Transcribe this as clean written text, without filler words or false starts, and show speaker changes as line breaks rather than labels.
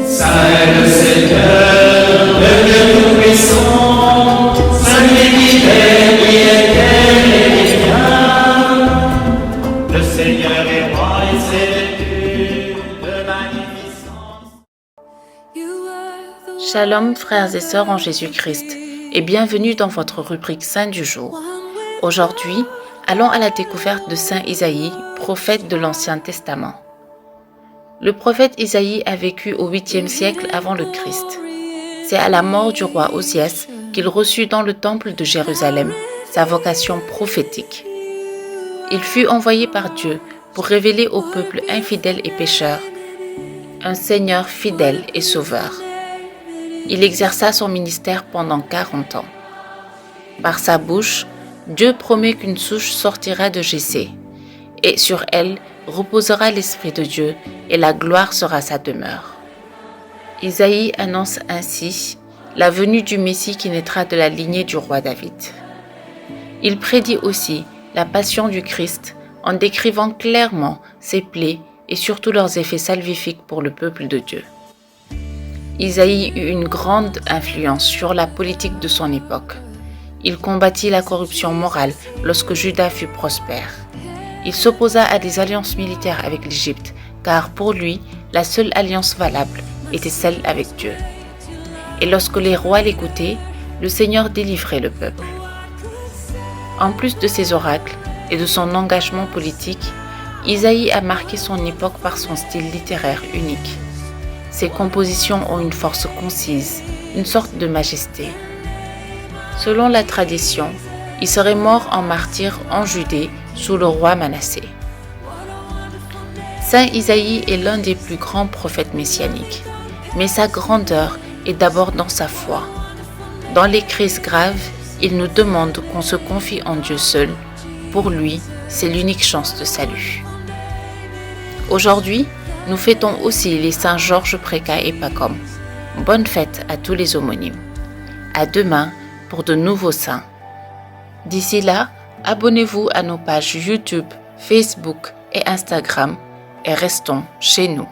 Saint le Seigneur, le Dieu tout-puissant, celui qui est, qui était et qui vient. Le Seigneur est roi et s'est vêtu de magnificence.
Shalom frères et sœurs en Jésus-Christ et bienvenue dans votre rubrique Saint du jour. Aujourd'hui, allons à la découverte de Saint Isaïe, prophète de l'Ancien Testament. Le prophète Isaïe a vécu au 8e siècle avant le Christ. C'est à la mort du roi Osias qu'il reçut dans le temple de Jérusalem sa vocation prophétique. Il fut envoyé par Dieu pour révéler au peuple infidèle et pécheur un Seigneur fidèle et sauveur. Il exerça son ministère pendant 40 ans. Par sa bouche, Dieu promet qu'une souche sortira de Jessé, et sur elle reposera l'Esprit de Dieu, et la gloire sera sa demeure. Isaïe annonce ainsi la venue du Messie qui naîtra de la lignée du roi David. Il prédit aussi la passion du Christ en décrivant clairement ses plaies et surtout leurs effets salvifiques pour le peuple de Dieu. Isaïe eut une grande influence sur la politique de son époque. Il combattit la corruption morale lorsque Juda fut prospère. Il s'opposa à des alliances militaires avec l'Égypte, car pour lui, la seule alliance valable était celle avec Dieu. Et lorsque les rois l'écoutaient, le Seigneur délivrait le peuple. En plus de ses oracles et de son engagement politique, Isaïe a marqué son époque par son style littéraire unique. Ses compositions ont une force concise, une sorte de majesté. Selon la tradition, il serait mort en martyr en Judée sous le roi Manassé. Saint Isaïe est l'un des plus grands prophètes messianiques, mais sa grandeur est d'abord dans sa foi. Dans les crises graves, il nous demande qu'on se confie en Dieu seul. Pour lui, c'est l'unique chance de salut. Aujourd'hui, nous fêtons aussi les saints Georges Préca et Pacôme. Bonne fête à tous les homonymes. À demain pour de nouveaux saints. D'ici là, abonnez-vous à nos pages YouTube, Facebook et Instagram et restons chez nous.